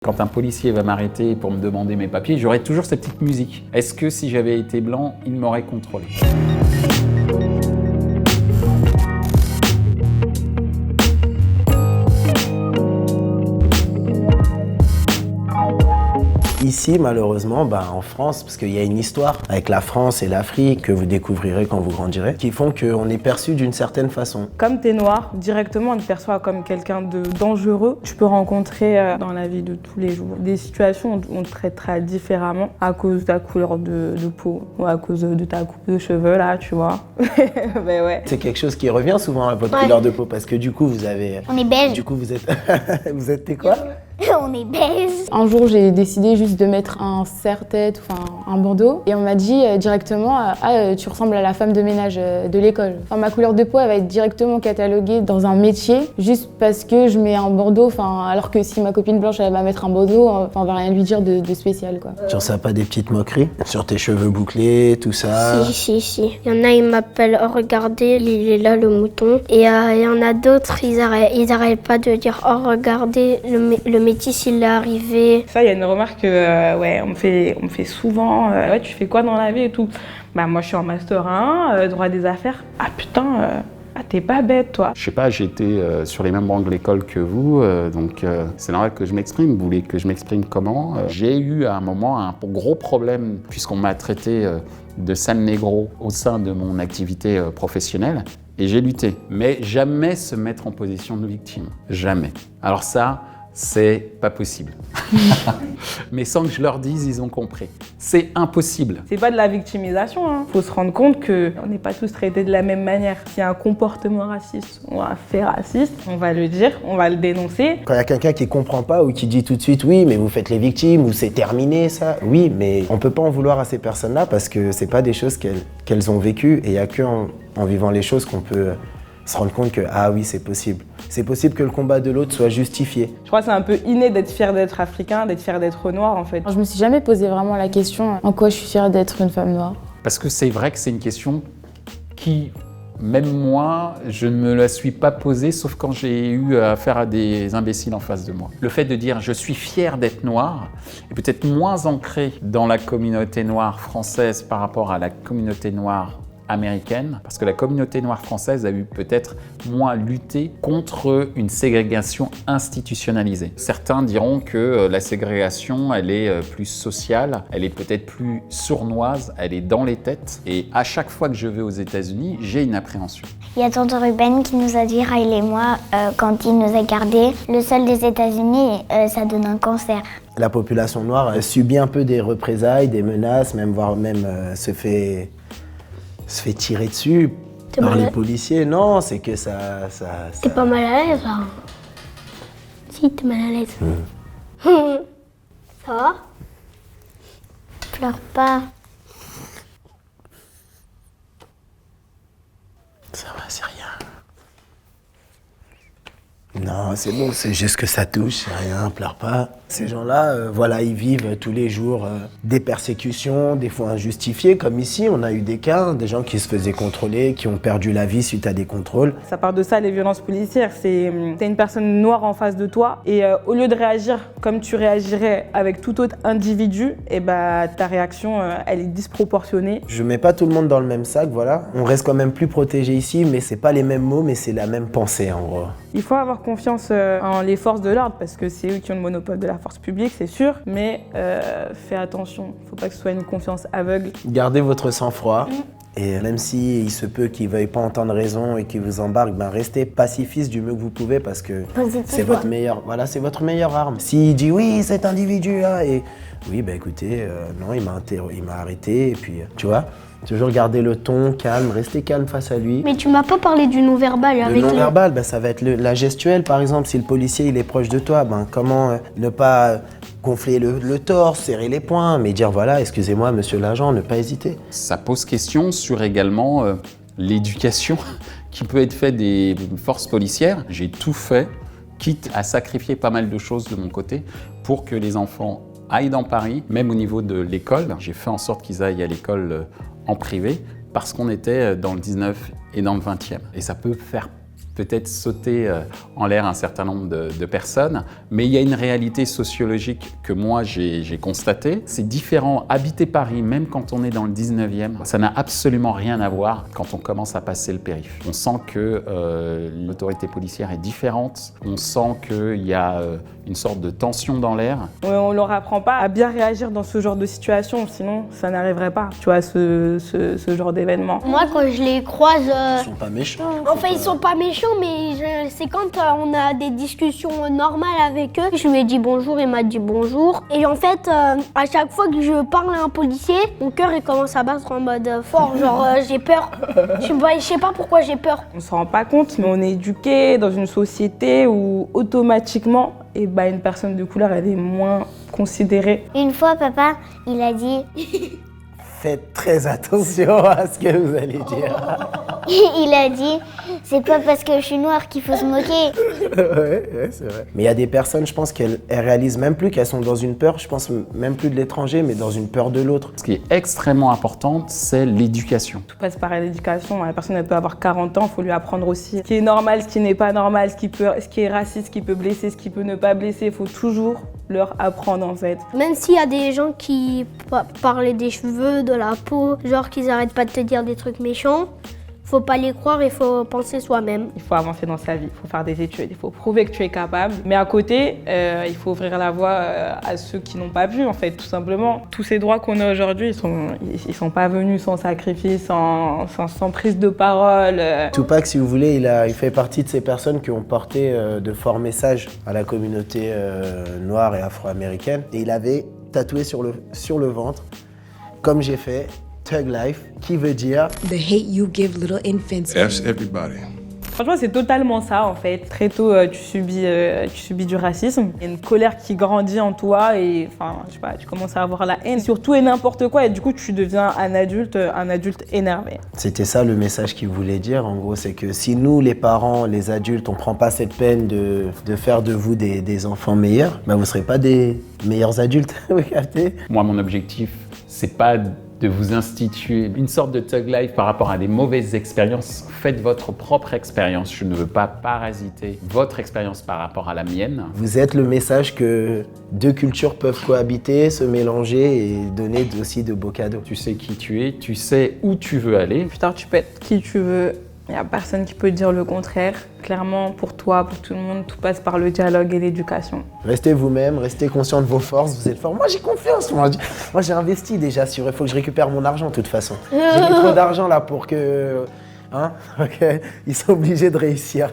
Quand un policier va m'arrêter pour me demander mes papiers, j'aurai toujours cette petite musique. Est-ce que si j'avais été blanc, il m'aurait contrôlé ? Ici, malheureusement, en France, parce qu'il y a une histoire avec la France et l'Afrique que vous découvrirez quand vous grandirez, qui font qu'on est perçu d'une certaine façon. Comme t'es noir, directement on te perçoit comme quelqu'un de dangereux. Tu peux rencontrer dans la vie de tous les jours des situations où on te traitera différemment à cause de ta couleur de peau ou à cause de ta coupe de cheveux là, tu vois. Ben ouais. C'est quelque chose qui revient souvent à votre couleur de peau parce que du coup vous avez... On est beige. Du coup vous êtes... vous êtes quoi? On est beige. Un jour, j'ai décidé juste de mettre un serre-tête, enfin un bandeau, et on m'a dit directement tu ressembles à la femme de ménage de l'école. Enfin, ma couleur de peau, elle va être directement cataloguée dans un métier, juste parce que je mets un bandeau, alors que si ma copine blanche, elle va mettre un bandeau, on va rien lui dire de spécial, quoi. Genre ça a pas des petites moqueries sur tes cheveux bouclés, tout ça? Si. Il y en a, ils m'appellent « Oh, regardez, il est là, le mouton ». Et il y en a d'autres, ils arrêtent pas de dire « Oh, regardez, le métis, il est arrivé ». Ça, il y a une remarque on me fait souvent ouais, tu fais quoi dans la vie et tout. Moi, je suis en master 1, droit des affaires. Ah putain, t'es pas bête, toi. Je sais pas, j'ai été sur les mêmes bancs de l'école que vous, donc c'est normal que je m'exprime. Vous voulez que je m'exprime comment? J'ai eu à un moment un gros problème, puisqu'on m'a traité de sale négro au sein de mon activité professionnelle, et j'ai lutté. Mais jamais se mettre en position de victime. Jamais. Alors ça, c'est pas possible. Mais sans que je leur dise, ils ont compris. C'est impossible. C'est pas de la victimisation, hein. Faut se rendre compte qu'on n'est pas tous traités de la même manière. S'il y a un comportement raciste ou un fait raciste, on va le dire, on va le dénoncer. Quand il y a quelqu'un qui comprend pas ou qui dit tout de suite « Oui, mais vous faites les victimes » ou « C'est terminé ça », oui, mais on peut pas en vouloir à ces personnes-là parce que c'est pas des choses qu'elles ont vécues et il y a qu'en vivant les choses qu'on peut se rendre compte que ah oui, c'est possible. C'est possible que le combat de l'autre soit justifié. Je crois que c'est un peu inné d'être fier d'être africain, d'être fier d'être noir en fait. Je me suis jamais posé vraiment la question en quoi je suis fière d'être une femme noire. Parce que c'est vrai que c'est une question qui, même moi, je ne me la suis pas posée, sauf quand j'ai eu affaire à des imbéciles en face de moi. Le fait de dire « je suis fier d'être noir » est peut-être moins ancré dans la communauté noire française par rapport à la communauté noire américaine, parce que la communauté noire française a eu peut-être moins lutté contre une ségrégation institutionnalisée. Certains diront que la ségrégation, elle est plus sociale, elle est peut-être plus sournoise, elle est dans les têtes, et à chaque fois que je vais aux États-Unis, j'ai une appréhension. Il y a tonton Ruben qui nous a dit, Riley et moi, quand il nous a gardés, le sol des États-Unis, ça donne un cancer. La population noire subit un peu des représailles, des menaces, voire même se fait tirer dessus par les policiers. Non, c'est que ça... T'es pas mal à l'aise, là? Si, t'es mal à l'aise. Ça va? Pleure pas. Ça va, c'est rien. Non, c'est bon, c'est juste que ça touche, c'est rien, pleure pas. Ces gens-là, ils vivent tous les jours des persécutions, des fois injustifiées, comme ici, on a eu des cas, des gens qui se faisaient contrôler, qui ont perdu la vie suite à des contrôles. Ça part de ça, les violences policières. T'as une personne noire en face de toi et au lieu de réagir comme tu réagirais avec tout autre individu, ta réaction, elle est disproportionnée. Je mets pas tout le monde dans le même sac, voilà. On reste quand même plus protégé ici, mais c'est pas les mêmes mots, mais c'est la même pensée, en gros. Il faut avoir confiance en les forces de l'ordre parce que c'est eux qui ont le monopole de la force publique, c'est sûr, mais fais attention, faut pas que ce soit une confiance aveugle. Gardez votre sang-froid. Et même si il se peut qu'ils ne veuillent pas entendre raison et qu'ils vous embarquent, restez pacifiste du mieux que vous pouvez parce que c'est votre meilleure arme. S'il dit oui, cet individu-là, et oui, écoutez, non, il m'a arrêté, et puis, tu vois, toujours garder le ton, calme, rester calme face à lui. Mais tu m'as pas parlé du non-verbal avec le non-verbal, ça va être la gestuelle, par exemple. Si le policier il est proche de toi, comment ne pas gonfler le torse, serrer les poings, mais dire voilà, excusez-moi, monsieur l'agent, ne pas hésiter. Ça pose question sur également l'éducation qui peut être faite des forces policières. J'ai tout fait, quitte à sacrifier pas mal de choses de mon côté pour que les enfants aillent dans Paris, même au niveau de l'école. J'ai fait en sorte qu'ils aillent à l'école en privé parce qu'on était dans le 19 et dans le 20e. Et ça peut faire peut-être sauter en l'air un certain nombre de personnes, mais il y a une réalité sociologique que moi j'ai constatée. C'est différent, habiter Paris, même quand on est dans le 19e, ça n'a absolument rien à voir quand on commence à passer le périph'. On sent que l'autorité policière est différente, on sent qu'il y a une sorte de tension dans l'air. On leur apprend pas à bien réagir dans ce genre de situation, sinon ça n'arriverait pas, tu vois, ce genre d'événement. Moi, quand je les croise... Ils sont pas méchants. Enfin, ils sont pas méchants, mais c'est quand on a des discussions normales avec eux. Je lui ai dit bonjour, il m'a dit bonjour. Et en fait, à chaque fois que je parle à un policier, mon cœur il commence à battre en mode fort, genre j'ai peur. Je sais pas pourquoi j'ai peur. On se rend pas compte, mais on est éduqué dans une société où automatiquement, une personne de couleur, elle est moins considérée. Une fois, papa, il a dit... Faites très attention à ce que vous allez dire. Il a dit, c'est pas parce que je suis noire qu'il faut se moquer. Ouais, c'est vrai. Mais il y a des personnes, je pense qu'elles réalisent même plus qu'elles sont dans une peur, je pense même plus de l'étranger, mais dans une peur de l'autre. Ce qui est extrêmement important, c'est l'éducation. Tout passe par l'éducation. La personne, elle peut avoir 40 ans, il faut lui apprendre aussi ce qui est normal, ce qui n'est pas normal, ce qui est raciste, ce qui peut blesser, ce qui peut ne pas blesser. Il faut toujours leur apprendre en fait. Même s'il y a des gens qui parlent des cheveux, de la peau, genre qu'ils arrêtent pas de te dire des trucs méchants, faut pas les croire, il faut penser soi-même. Il faut avancer dans sa vie, il faut faire des études, il faut prouver que tu es capable. Mais à côté, il faut ouvrir la voie à ceux qui n'ont pas vu en fait, tout simplement. Tous ces droits qu'on a aujourd'hui, ils sont pas venus sans sacrifice, sans prise de parole. Tupac, si vous voulez, il fait partie de ces personnes qui ont porté de forts messages à la communauté noire et afro-américaine. Et il avait tatoué sur le ventre, comme j'ai fait, Thug Life, qui veut dire The hate you give little infants. F everybody. Franchement, c'est totalement ça en fait. Très tôt, tu subis du racisme. Il y a une colère qui grandit en toi et je sais pas, tu commences à avoir la haine sur tout et n'importe quoi et du coup, tu deviens un adulte énervé. C'était ça le message qu'il voulait dire. En gros, c'est que si nous, les parents, les adultes, on prend pas cette peine de faire de vous des enfants meilleurs, vous serez pas des meilleurs adultes. Vous captez ? Moi, mon objectif, c'est pas de vous instituer une sorte de thug life par rapport à des mauvaises expériences. Faites votre propre expérience. Je ne veux pas parasiter votre expérience par rapport à la mienne. Vous êtes le message que deux cultures peuvent cohabiter, se mélanger et donner aussi de beaux cadeaux. Tu sais qui tu es, tu sais où tu veux aller. Plus tard, tu peux être qui tu veux. Il n'y a personne qui peut dire le contraire. Clairement, pour toi, pour tout le monde, tout passe par le dialogue et l'éducation. Restez vous-même, restez conscient de vos forces, vous êtes fort. Moi, j'ai confiance. Moi, j'ai investi déjà sur... Il faut que je récupère mon argent, de toute façon. J'ai mis trop d'argent là pour que... Ok, ils sont obligés de réussir.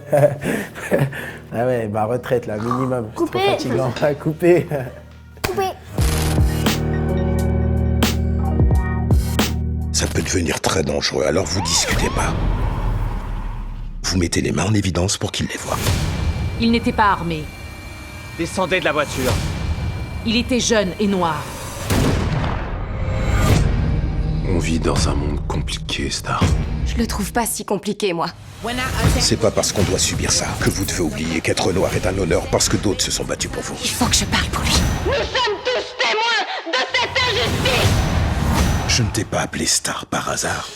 Ah ouais, retraite là, minimum. C'est trop fatigant. Couper. Ça peut devenir très dangereux, alors vous discutez pas. Vous mettez les mains en évidence pour qu'ils les voient. Il n'était pas armé. Descendez de la voiture. Il était jeune et noir. On vit dans un monde compliqué, Star. Je le trouve pas si compliqué, moi. C'est pas parce qu'on doit subir ça que vous devez oublier qu'être noir est un honneur parce que d'autres se sont battus pour vous. Il faut que je parle pour lui. Nous sommes tous témoins de cette injustice. Je ne t'ai pas appelé Star par hasard.